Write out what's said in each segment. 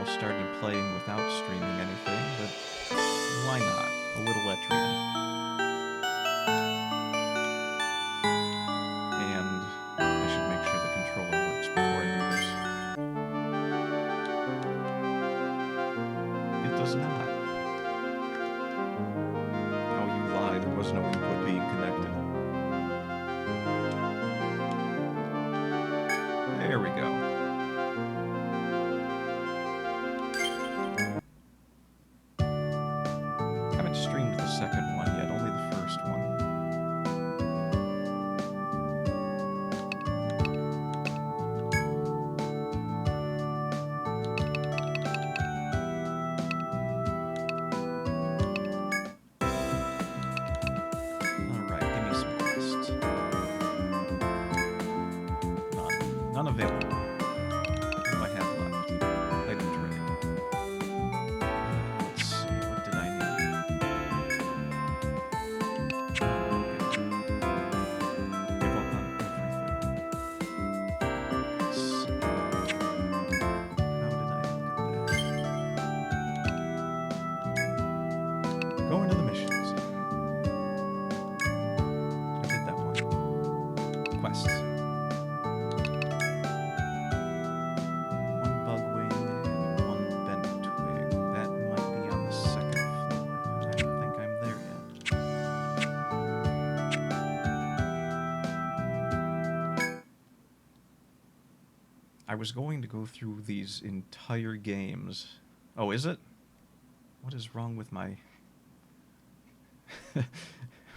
almost started playing without streaming anything, but why not? A little Etrian. And I should make sure the controller works before I do this. It does not. Oh, you lie. There was no input being connected. There we go. Haven't streamed the second one yet, only the first one. Alright, give me some quests. None available. What do I have left? Item tray. Let's see, what did I need? Give up on everything. Let's see. How did I look at that? Go into the missions. I did that one. Quests. One bug wing and one bent twig. That might be on the second floor. I don't think I'm there yet. I was going to go through these entire games. Oh, is it? What is wrong with my...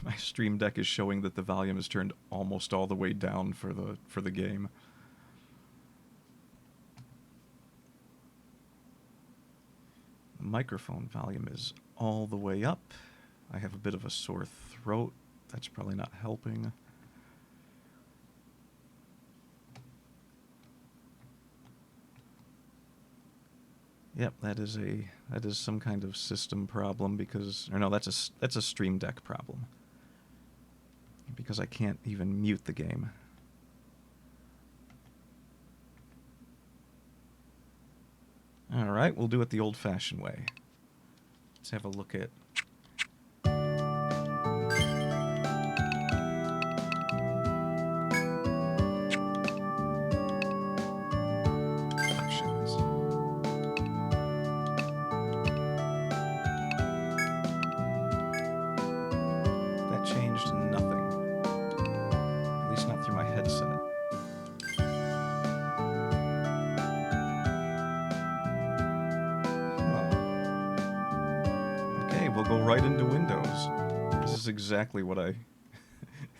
My Stream Deck is showing that the volume is turned almost all the way down for the game. The microphone volume is all the way up. I have a bit of a sore throat. That's probably not helping. Yep, that is some kind of system problem because, or no, that's a Stream Deck problem. Because I can't even mute the game. Alright, we'll do it the old-fashioned way. Let's have a look at... options. That changed nothing. At least not through my headset. We'll go right into Windows. This is exactly what I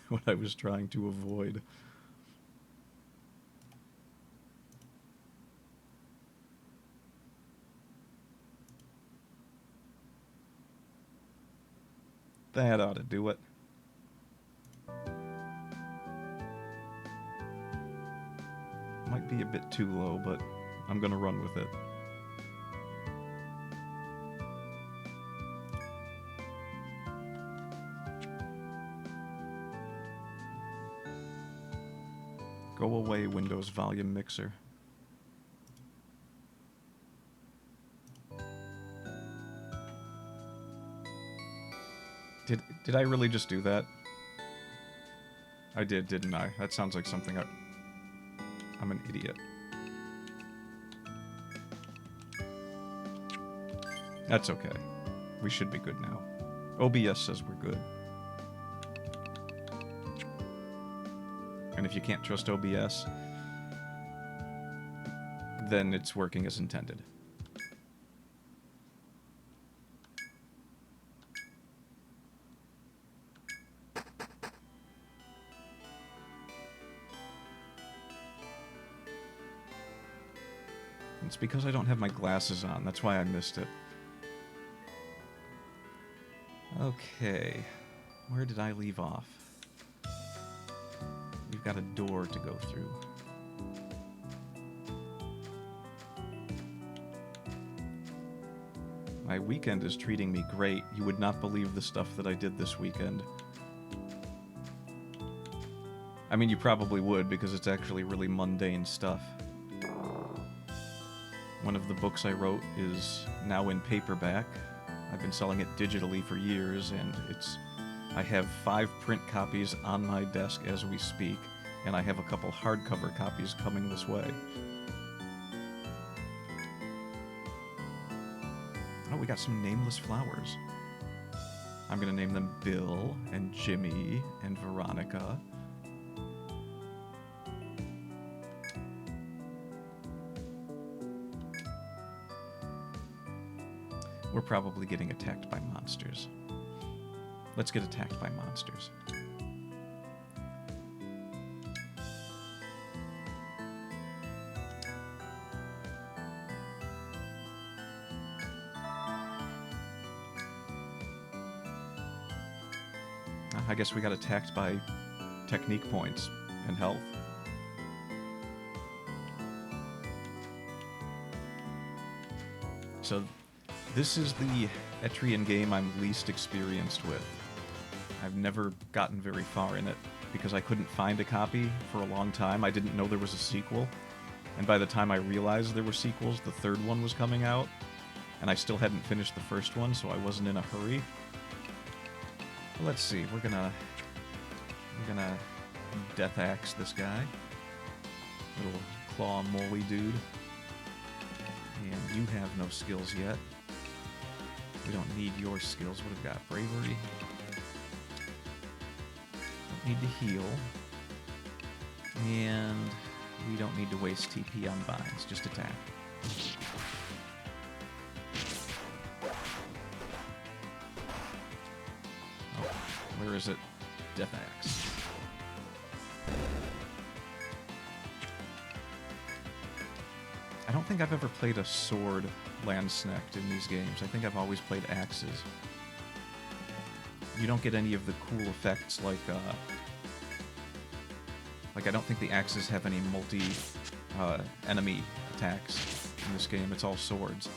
what I was trying to avoid. That ought to do it. Might be a bit too low, but I'm gonna run with it. Go away, Windows volume mixer. Did I really just do that? I did, didn't I? That sounds like something I'm an idiot. That's okay. We should be good now. OBS says we're good. And if you can't trust OBS, then it's working as intended. It's because I don't have my glasses on. That's why I missed it. Okay. Where did I leave off? We've got a door to go through. My weekend is treating me great. You would not believe the stuff that I did this weekend. I mean, you probably would, because it's actually really mundane stuff. One of the books I wrote is now in paperback. I've been selling it digitally for years, and I have 5 print copies on my desk as we speak, and I have a couple hardcover copies coming this way. Oh, we got some nameless flowers. I'm gonna name them Bill and Jimmy and Veronica. We're probably getting attacked by monsters. Let's get attacked by monsters. I guess we got attacked by technique points and health. So this is the Etrian game I'm least experienced with. I've never gotten very far in it because I couldn't find a copy for a long time. I didn't know there was a sequel. And by the time I realized there were sequels, the third one was coming out. And I still hadn't finished the first one, so I wasn't in a hurry. But let's see, we're gonna death axe this guy. Little claw molly dude. And you have no skills yet. We don't need your skills. What have we got? Bravery. Don't need to heal. And we don't need to waste TP on binds. Just attack. Oh, where is it? Death Axe. I don't think I've ever played a sword Landsnecht in these games. I think I've always played axes. You don't get any of the cool effects like I don't think the axes have any enemy attacks in this game. It's all swords.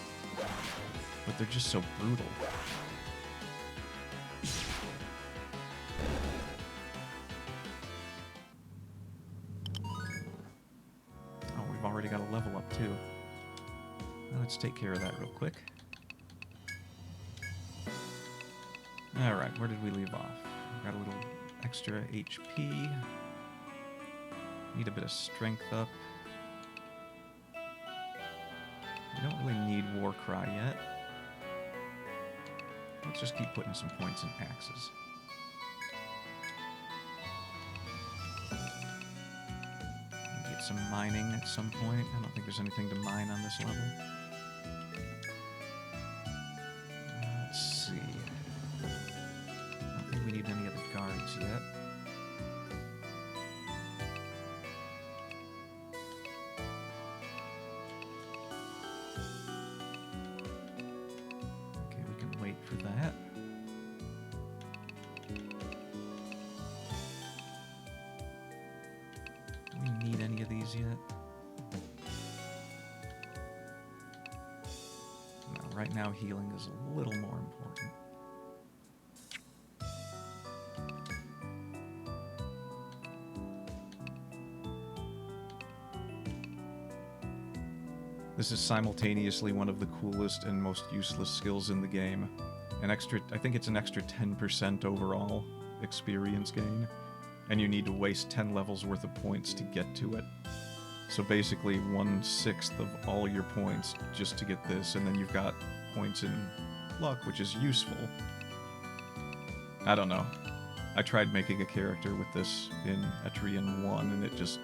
But they're just so brutal. Oh, we've already got a level up too. Well, let's take care of that real quick. Alright, where did we leave off? Got a little extra HP. Need a bit of strength up. We don't really need Warcry yet. Let's just keep putting some points in axes. Get some mining at some point. I don't think there's anything to mine on this level. Let's see. I don't think we need any other guards yet. Okay, we can wait for that. Do we need any of these yet? No, right now healing is a little more important. This is simultaneously one of the coolest and most useless skills in the game. I think it's an extra 10% overall experience gain, and you need to waste 10 levels worth of points to get to it. So basically 1/6 of all your points just to get this, and then you've got points in luck, which is useful. I don't know. I tried making a character with this in Etrian 1, and it just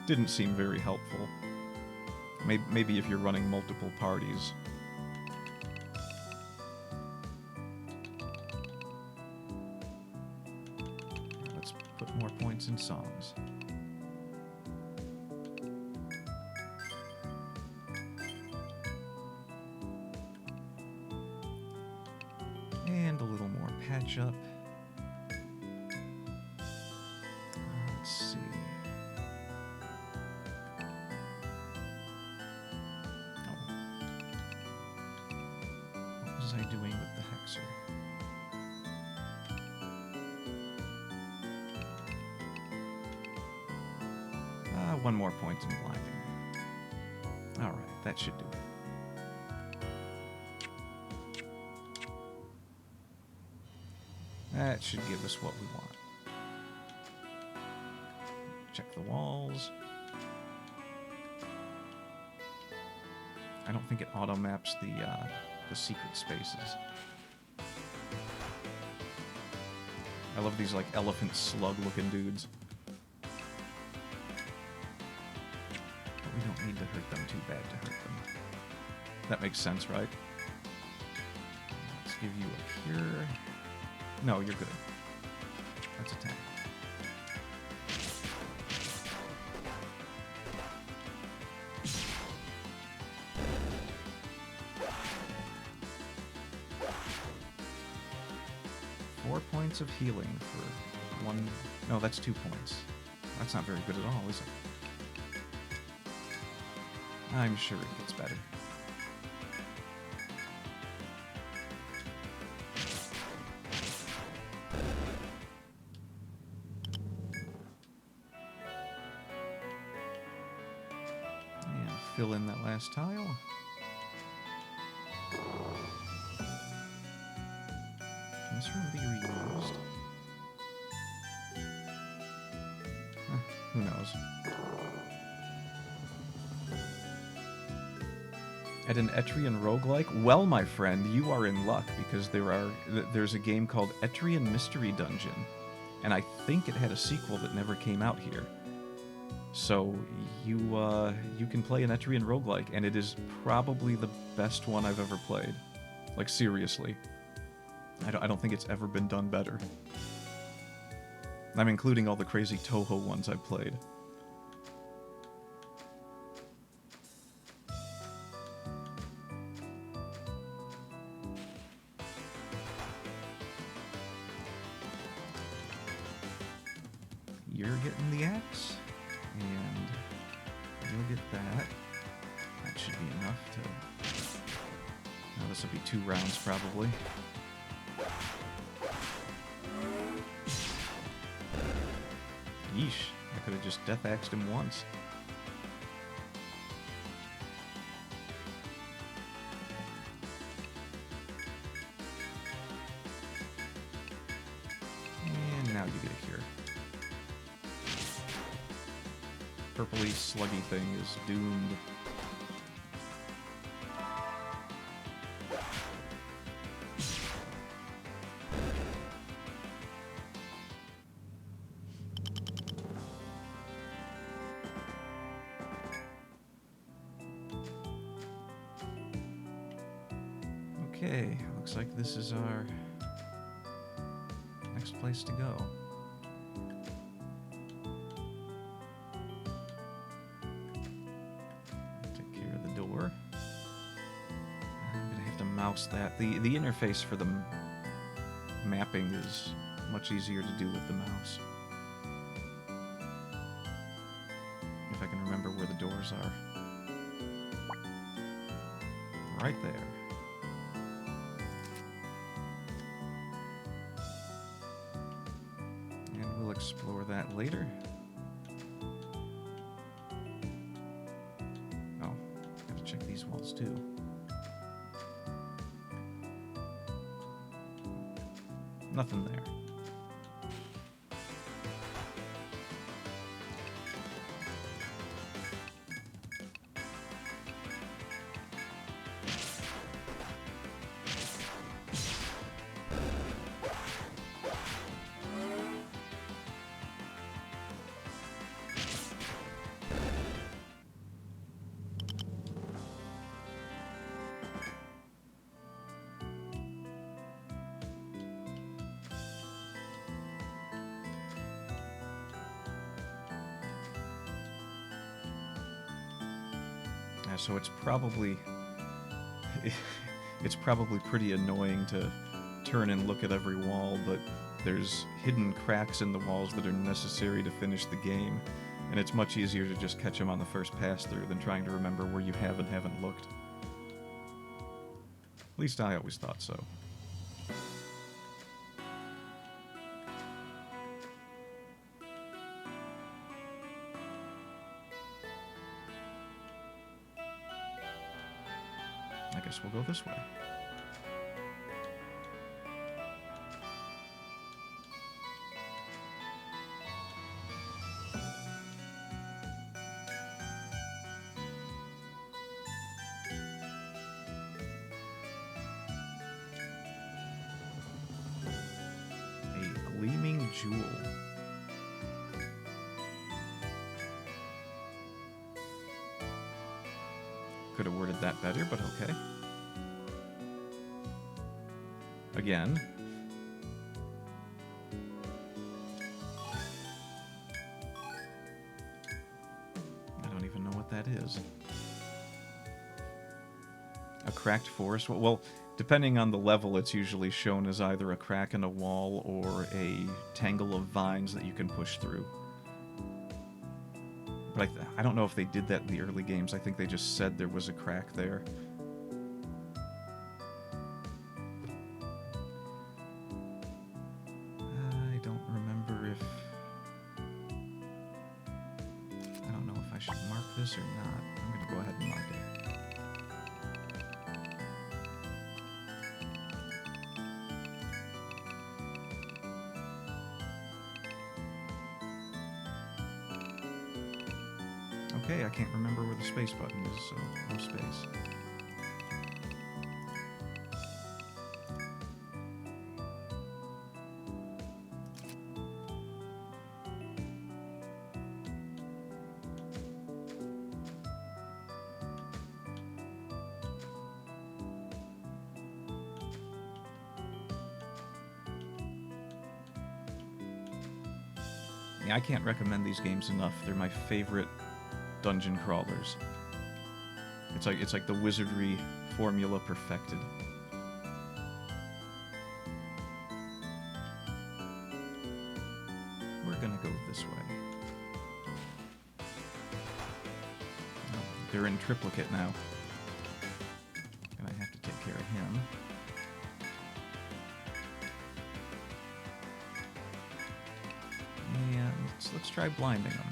didn't seem very helpful. Maybe if you're running multiple parties. Let's put more points in songs. And a little more patch up. Let's see. What was I doing with the Hexer? One more point in blinding. Alright, that should do it. That should give us what we want. Check the walls. I don't think it auto-maps the secret spaces. I love these, like, elephant slug-looking dudes. But we don't need to hurt them too bad to hurt them. That makes sense, right? Let's give you a cure. No, you're good. Let's attack. Of healing for one. No, that's 2 points. That's not very good at all, is it? I'm sure it gets better. And fill in that last tile. Can this room be reused? Who knows? At an Etrian roguelike? Well, my friend, you are in luck, because there's a game called Etrian Mystery Dungeon, and I think it had a sequel that never came out here. So you can play an Etrian roguelike, and it is probably the best one I've ever played. Like, seriously. I don't think it's ever been done better. I'm including all the crazy Toho ones I've played. You're getting the axe, and you'll get that. That should be enough to... Now this will be 2 rounds, probably. Yeesh, I could have just death-axed him once. And now you get a cure. Purpley, sluggy thing is doomed. Okay, looks like this is our next place to go. Take care of the door. I'm gonna have to mouse that. The interface for the mapping is much easier to do with the mouse. If I can remember where the doors are. Right there. Explore that later. Oh, gotta check these walls too. Nothing there. So it's probably pretty annoying to turn and look at every wall, but there's hidden cracks in the walls that are necessary to finish the game, and it's much easier to just catch them on the first pass through than trying to remember where you have and haven't looked. At least I always thought so. I guess we'll go this way. jewel. Could have worded that better, but okay. Again. I don't even know what that is. A cracked forest? Well, depending on the level, it's usually shown as either a crack in a wall or a tangle of vines that you can push through. But I don't know if they did that in the early games. I think they just said there was a crack there. I don't remember if... I don't know if I should mark this or not. I'm going to go ahead and mark it. Okay, I can't remember where the space button is, so no space. Yeah, I can't recommend these games enough. They're my favorite dungeon crawlers. It's like the wizardry formula perfected. We're gonna go this way. Oh, they're in triplicate now. And I have to take care of him. Yeah, let's try blinding him.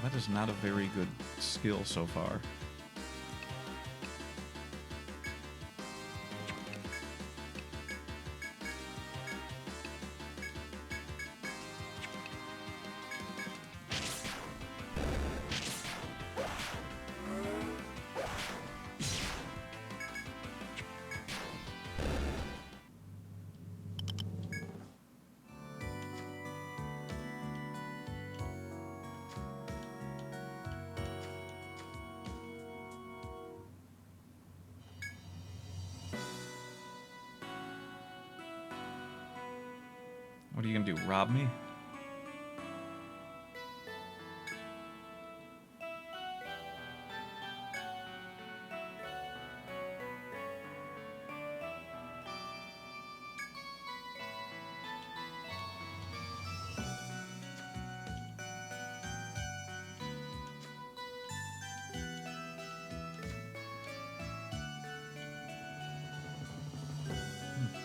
That is not a very good skill so far. What are you gonna do, rob me?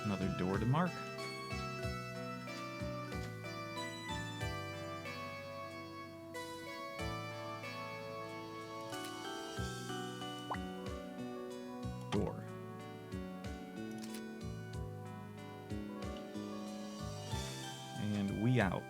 Another door to mark. Door. And we out.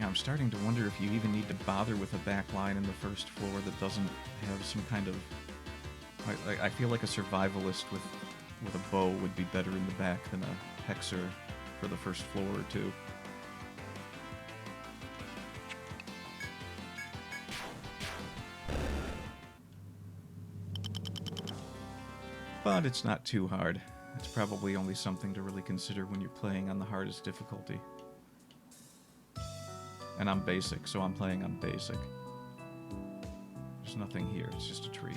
I'm starting to wonder if you even need to bother with a back line in the first floor that doesn't have some kind of... I feel like a survivalist with a bow would be better in the back than a hexer for the first floor or two. But it's not too hard. It's probably only something to really consider when you're playing on the hardest difficulty. And I'm basic, so I'm playing on basic. There's nothing here, it's just a tree.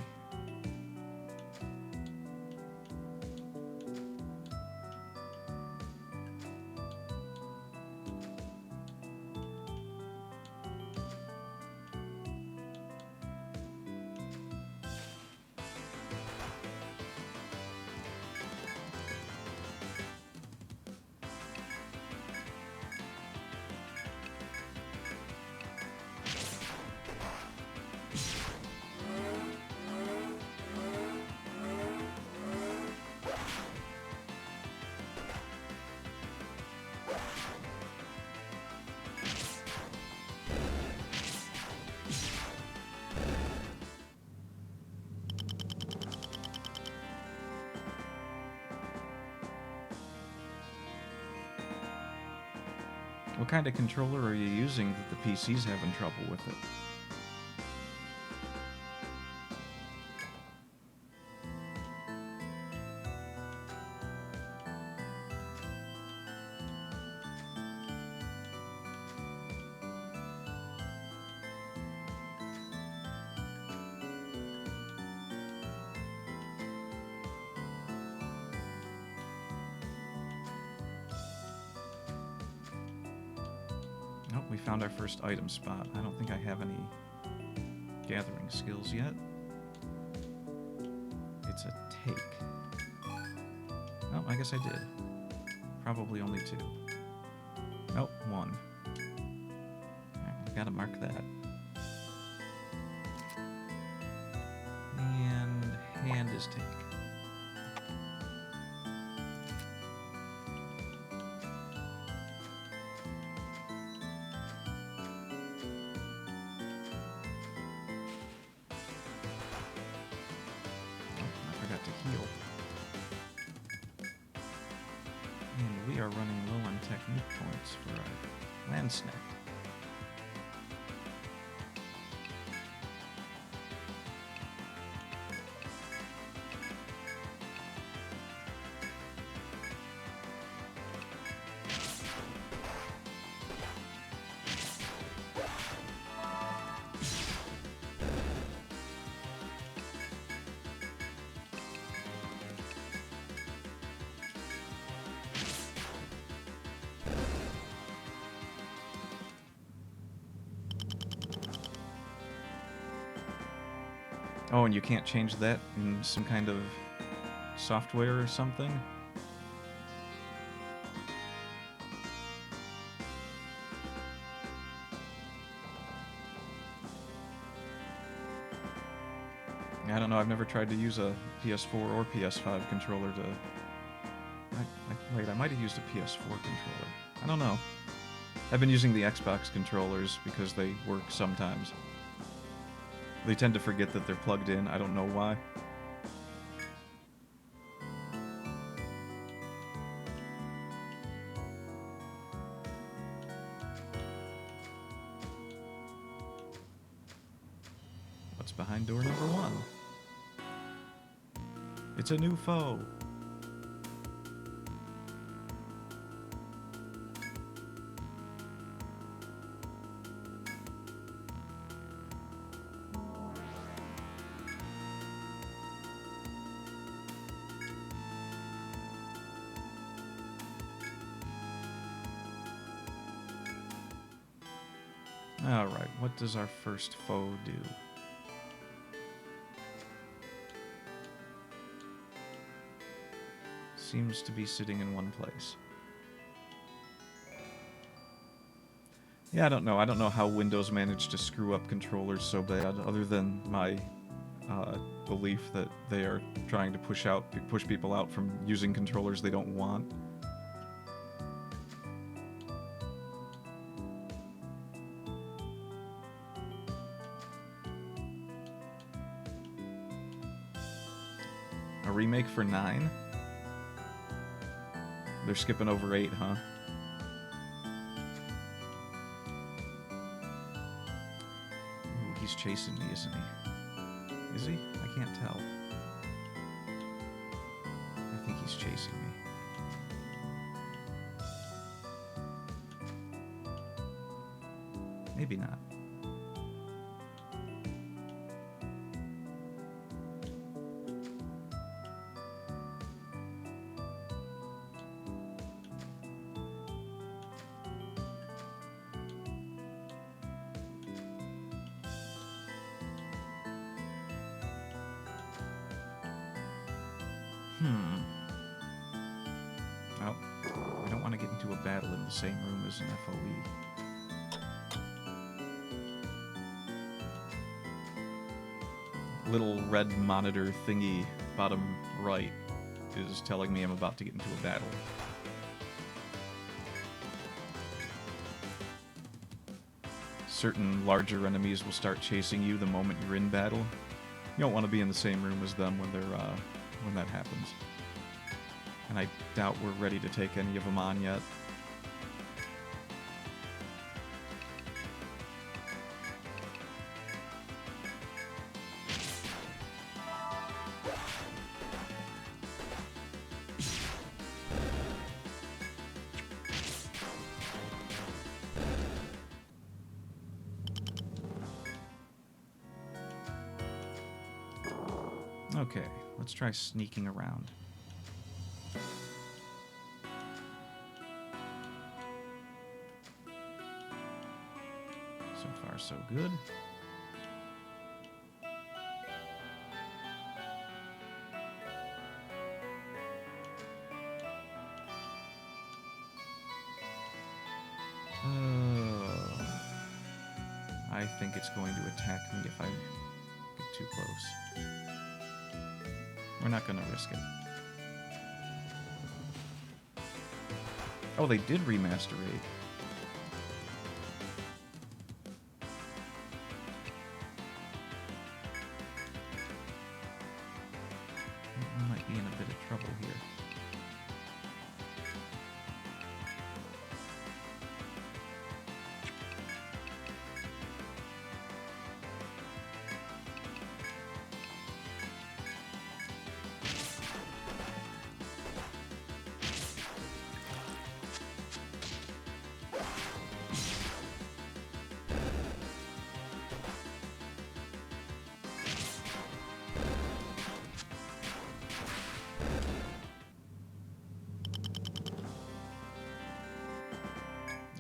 What kind of controller are you using that the PC's having trouble with it? Nope, we found our first item spot. I don't think I have any gathering skills yet. It's a take. Oh, I guess I did. Probably only 2. Nope, 1. I gotta mark that. And hand is take. We are running low on technique points for our land snack. Oh, and you can't change that in some kind of software or something? I don't know, I've never tried to use a PS4 or PS5 controller to... Wait, I might have used a PS4 controller. I don't know. I've been using the Xbox controllers because they work sometimes. They tend to forget that they're plugged in. I don't know why. What's behind door number 1? It's a new foe. Alright, what does our first foe do? Seems to be sitting in one place. Yeah, I don't know. I don't know how Windows managed to screw up controllers so bad, other than my belief that they are trying to push people out from using controllers they don't want. A remake for 9? They're skipping over 8, huh? Ooh, he's chasing me, isn't he? Is he? I can't tell. I think he's chasing me. Maybe not. Oh, I don't want to get into a battle in the same room as an FOE. Little red monitor thingy bottom right is telling me I'm about to get into a battle. Certain larger enemies will start chasing you the moment you're in battle. You don't want to be in the same room as them when they're when that happens. And I doubt we're ready to take any of them on yet. Okay, let's try sneaking around. So far, so good. I think it's going to attack me if I get too close. We're not going to risk it. Oh, they did remaster 8. We might be in a bit of trouble here.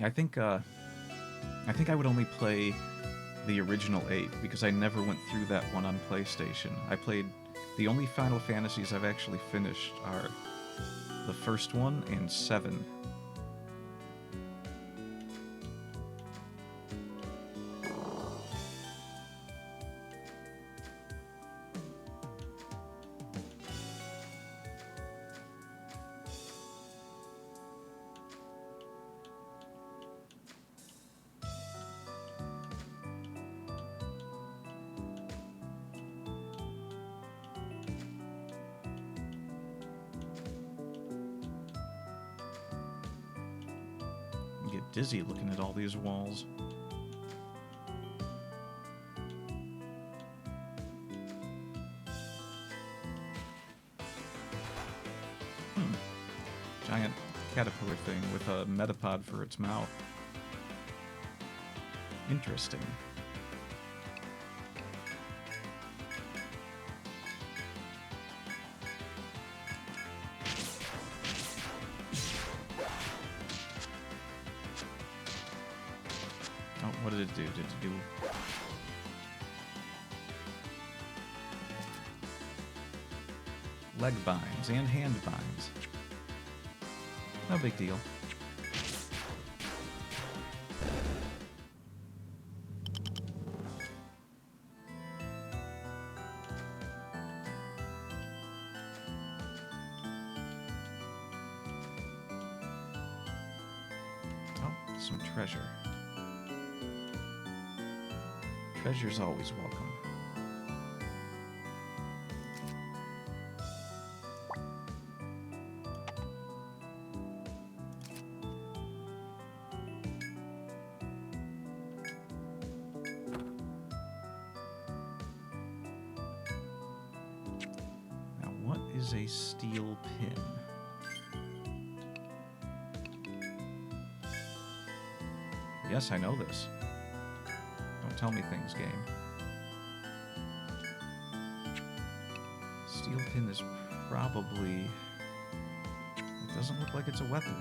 I think I would only play the original 8 because I never went through that one on PlayStation. I played the only Final Fantasies I've actually finished are the first one and 7. Get dizzy looking at all these walls. Giant caterpillar thing with a metapod for its mouth. Interesting. Oh, what did it do? Did it do... leg binds and hand binds. No big deal. Oh, some treasure. Treasure's always welcome. Now, what is a steel pin? Yes, I know this. Don't tell me things, game. Steel pin is probably... It doesn't look like it's a weapon.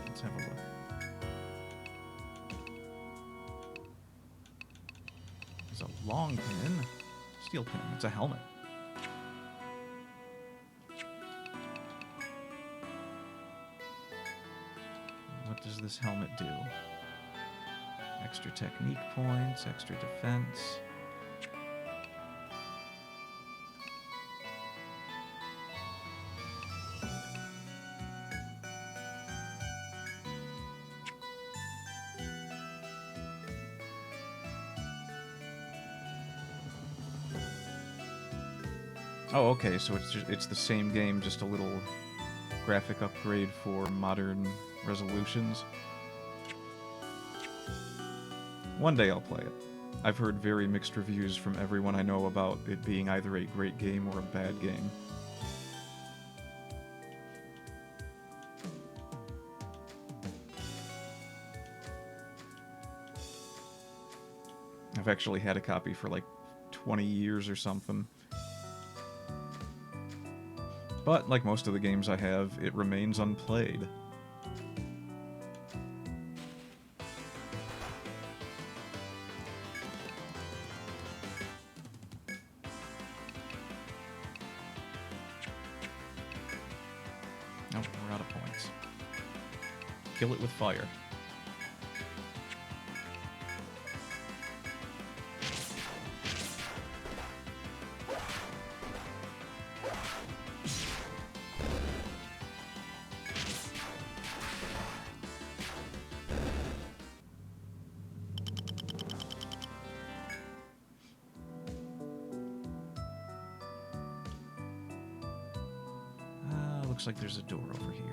Let's have a look. It's a long pin. Steel pin. It's a helmet. What does this helmet do? Extra technique points, extra defense. Oh, okay, so it's the same game, just a little graphic upgrade for modern resolutions. One day I'll play it. I've heard very mixed reviews from everyone I know about it being either a great game or a bad game. I've actually had a copy for like 20 years or something. But, like most of the games I have, it remains unplayed. Oh, we're out of points. Kill it with fire. Looks like there's a door over here.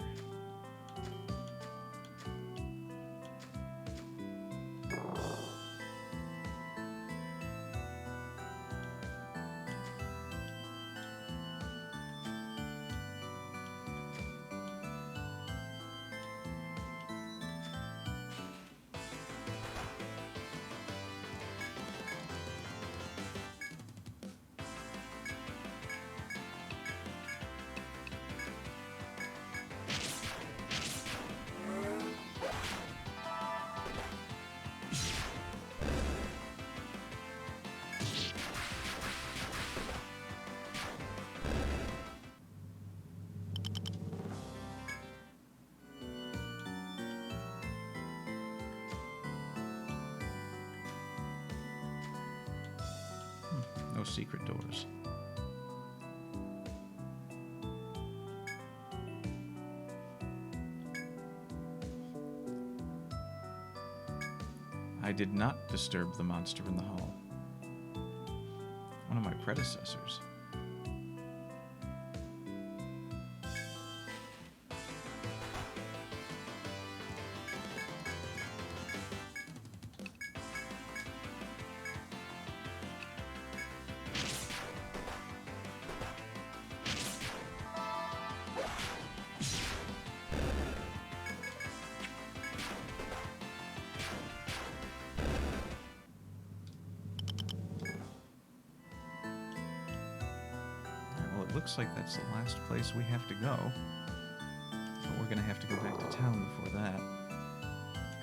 No secret doors. I did not disturb the monster in the hall. One of my predecessors. Looks like that's the last place we have to go. But we're going to have to go back to town before that.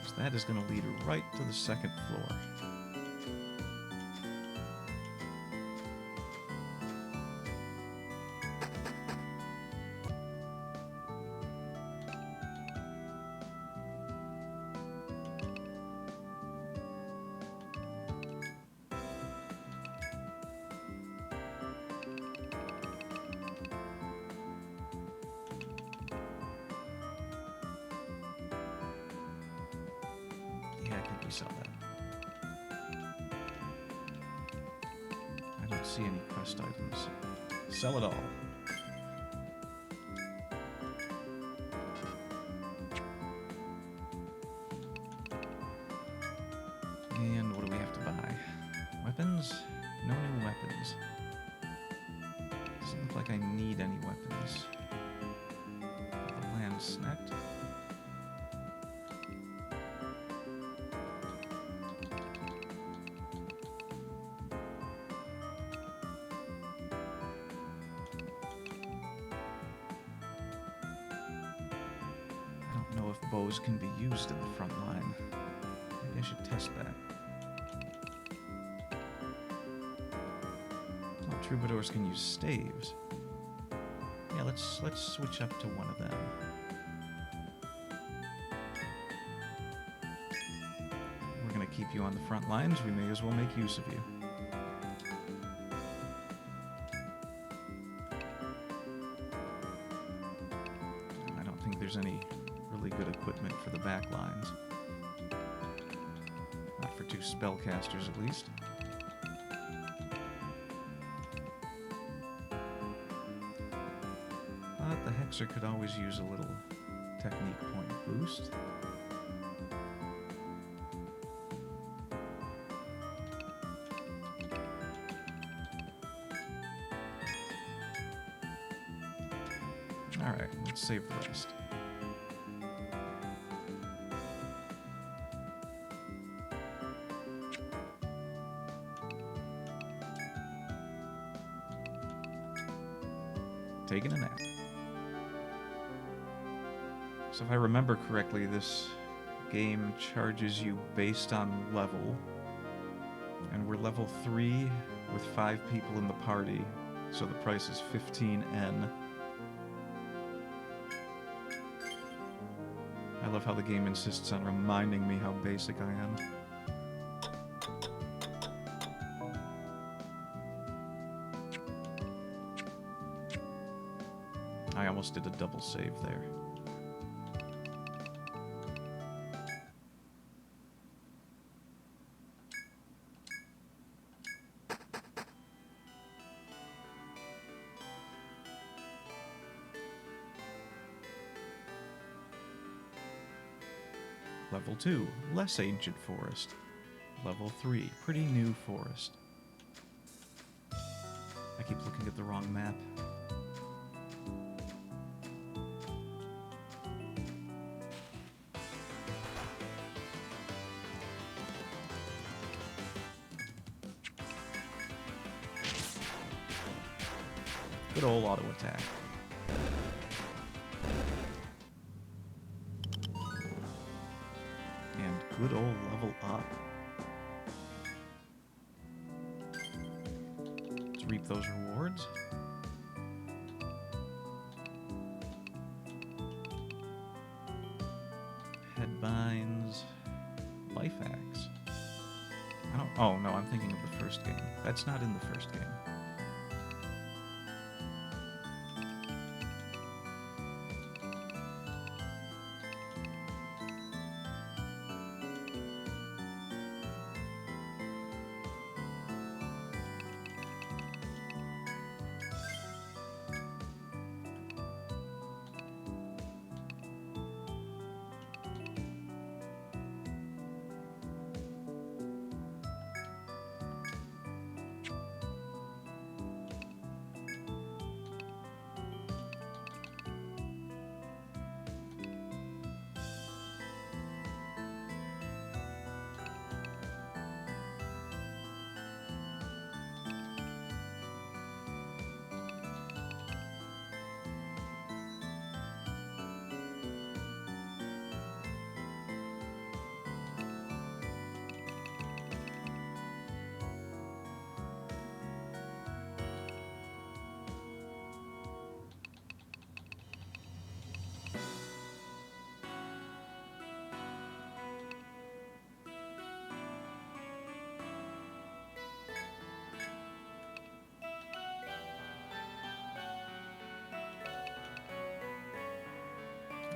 Because that is going to lead right to the second floor. Sell that. I don't see any quest items. Sell it all. And what do we have to buy? Weapons? No new weapons. Doesn't look like I need any weapons. The land snack. Bows can be used in the front line. Maybe I should test that. Oh, troubadours can use staves. Yeah, let's switch up to one of them. We're gonna keep you on the front lines. We may as well make use of you. I don't think there's any really good equipment for the back lines. Not for 2 spellcasters, at least. But the Hexer could always use a little technique point boost. Alright, let's save the rest. taking a nap. So if I remember correctly, this game charges you based on level. And we're level 3 with 5 people in the party, so the price is 15N. I love how the game insists on reminding me how basic I am. I almost did a double save there. Level 2, less ancient forest. Level 3, pretty new forest. I keep looking at the wrong map. Good old auto attack. And good old level up. Let's reap those rewards. Headbinds. Life axe. I don't. Oh no, I'm thinking of the first game. That's not in the first game.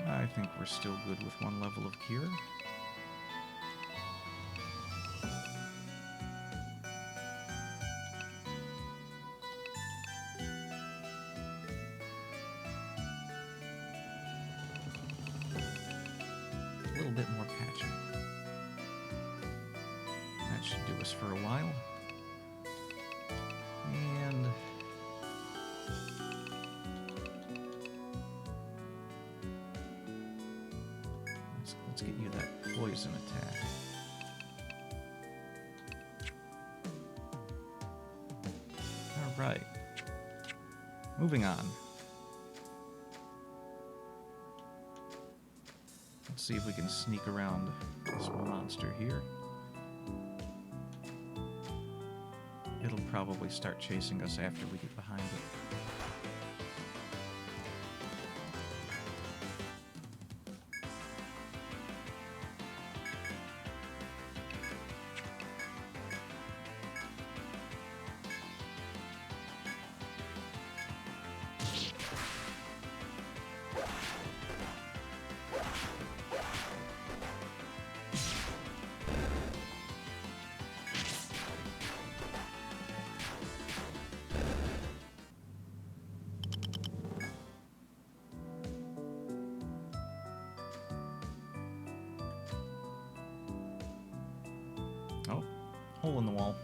I think we're still good with one level of cure. A little bit more patching. That should do us for a while. And let's get you that poison attack. Alright. Moving on. Let's see if we can sneak around this monster here. It'll probably start chasing us after we get behind it. Oh, hole in the wall.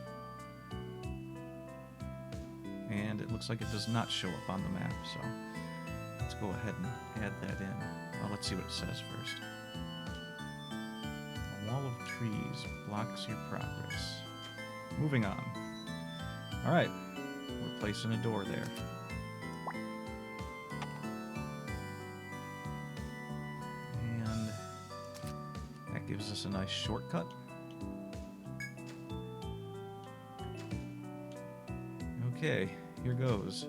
And it looks like it does not show up on the map, so let's go ahead and add that in. Well, let's see what it says first. A wall of trees blocks your progress. Moving on. Alright, we're placing a door there. gives us a nice shortcut. Okay, here goes.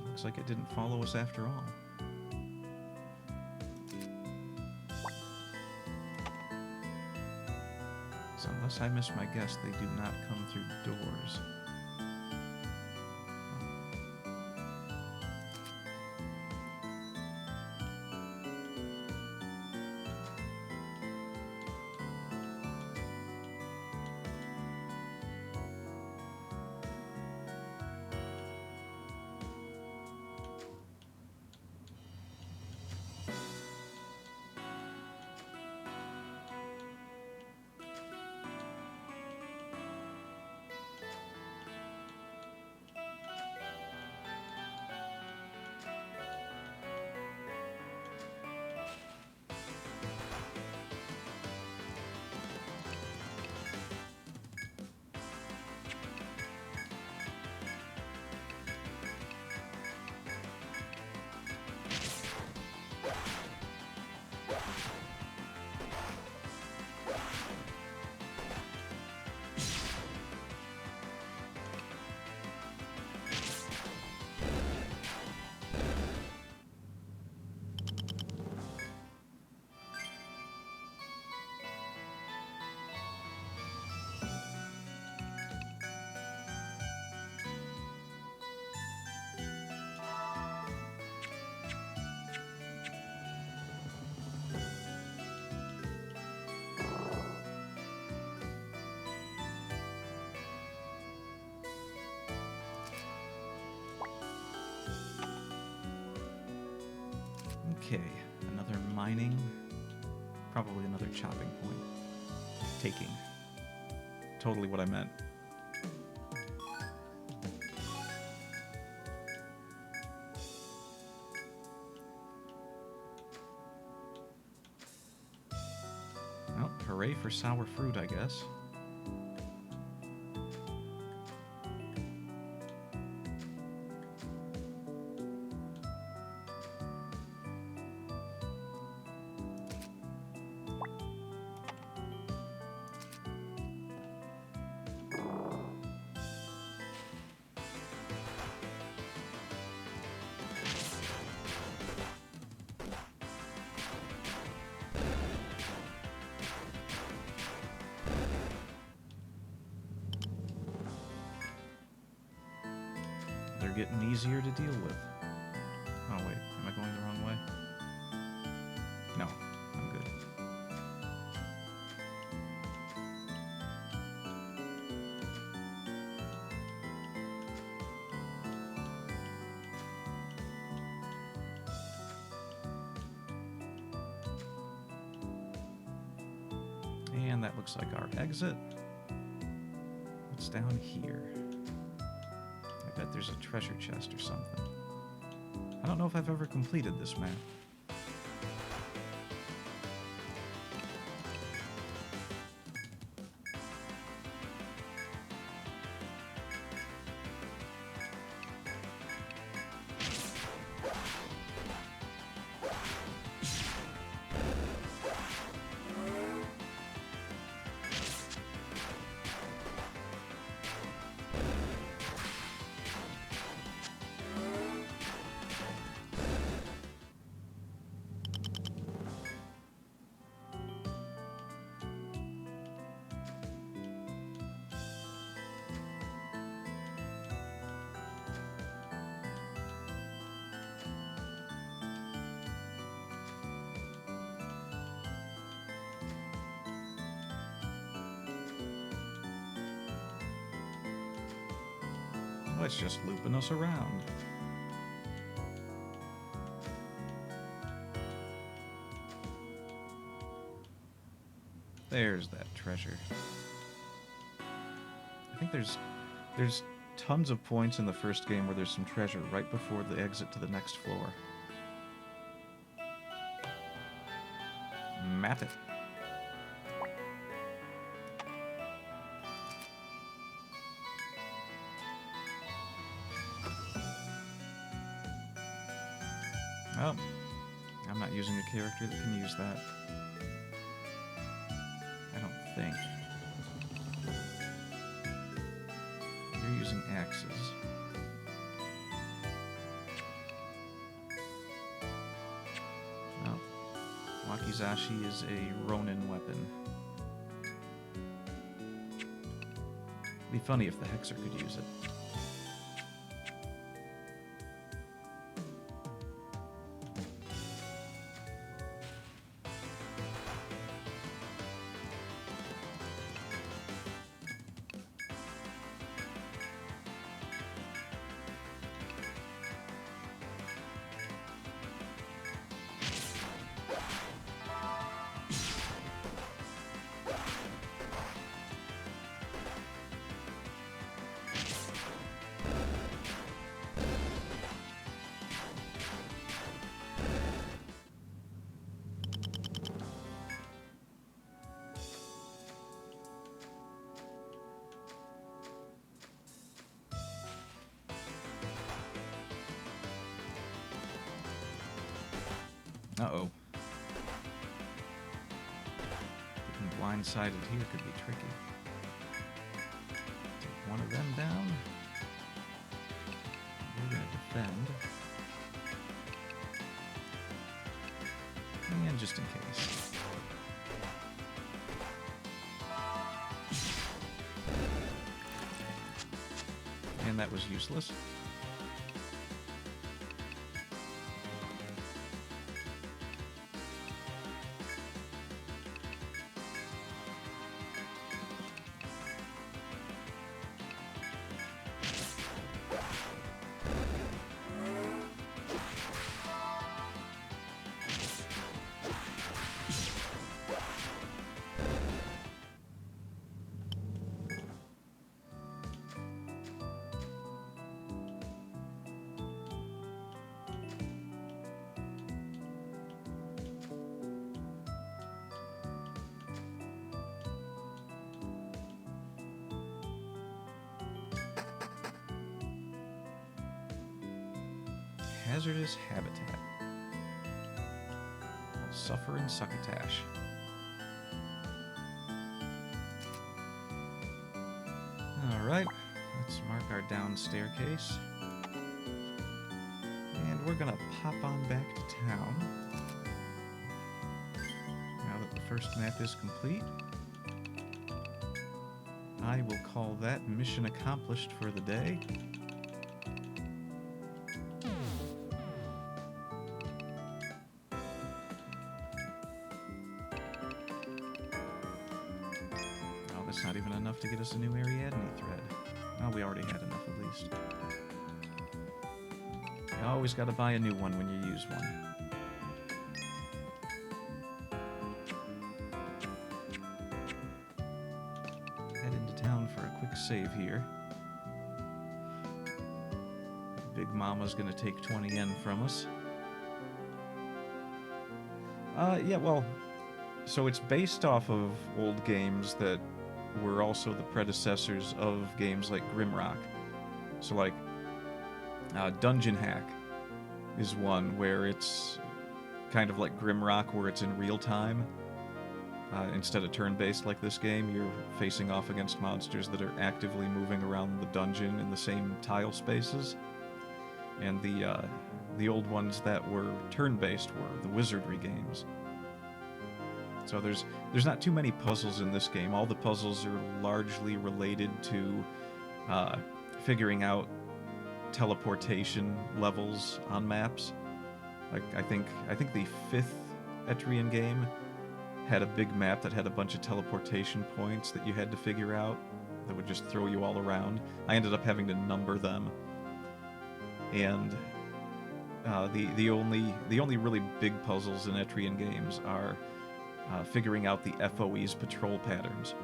Looks like it didn't follow us after all. So unless I miss my guess, they do not come through doors. Okay, another mining, probably another chopping point. Taking. Totally what I meant. Well, hooray for sour fruit, I guess. They're getting easier to deal with. Oh wait, am I going the wrong way? No, I'm good. And that looks like our exit. What's down here? I bet there's a treasure chest or something. I don't know if I've ever completed this map. Oh, it's just looping us around. There's that treasure. I think there's tons of points in the first game where there's some treasure right before the exit to the next floor. Map it. Well, I'm not using a character that can use that. I don't think. You're using axes. Well, Wakizashi is a Ronin weapon. It'd be funny if the Hexer could use it. Uh-oh. Getting blindsided here could be tricky. Take one of them down. We're going to defend. And just in case. And that was useless. Hazardous habitat. I'll suffer in succotash. Alright, let's mark our down staircase. And we're gonna pop on back to town. Now that the first map is complete, I will call that mission accomplished for the day. That's not even enough to get us a new Ariadne thread. Oh, we already had enough at least. You always gotta buy a new one when you use one. Head into town for a quick save here. Big Mama's gonna take 20 yen from us. Yeah, well, so it's based off of old games that were also the predecessors of games like Grimrock. So like Dungeon Hack is one where it's kind of like Grimrock where it's in real time. Instead of turn-based like this game, you're facing off against monsters that are actively moving around the dungeon in the same tile spaces. And the old ones that were turn-based were the Wizardry games. So there's not too many puzzles in this game. All the puzzles are largely related to figuring out teleportation levels on maps. Like I think the 5th Etrian game had a big map that had a bunch of teleportation points that you had to figure out that would just throw you all around. I ended up having to number them. And the only really big puzzles in Etrian games are figuring out the FOE's patrol patterns,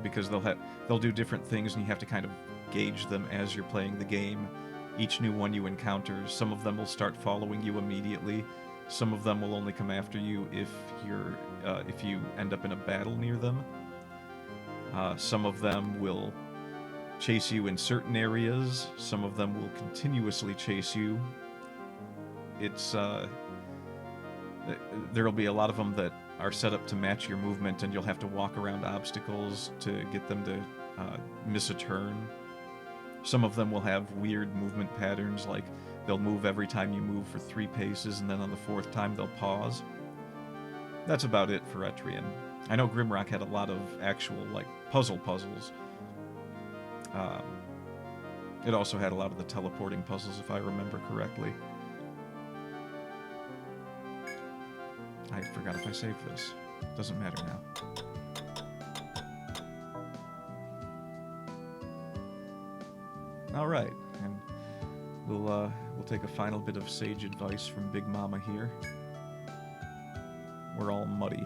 because they'll do different things and you have to kind of gauge them as you're playing the game. Each new one you encounter, some of them will start following you immediately. Some of them will only come after you if you end up in a battle near them. Some of them will chase you in certain areas. Some of them will continuously chase you. It's There'll be a lot of them that are set up to match your movement, and you'll have to walk around obstacles to get them to miss a turn. Some of them will have weird movement patterns, like they'll move every time you move for 3 paces, and then on the 4th time they'll pause. That's about it for Etrian. I know Grimrock had a lot of actual, like, puzzles. It also had a lot of the teleporting puzzles, if I remember correctly. I forgot if I saved this. Doesn't matter now. All right, and we'll take a final bit of sage advice from Big Mama here. We're all muddy.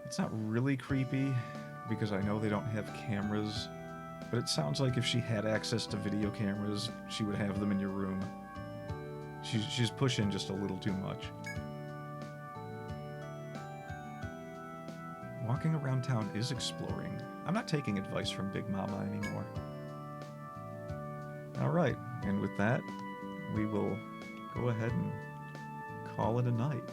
It's not really creepy, because I know they don't have cameras, but it sounds like if she had access to video cameras, she would have them in your room. She's pushing just a little too much. Walking around town is exploring. I'm not taking advice from Big Mama anymore. Alright, and with that, we will go ahead and call it a night.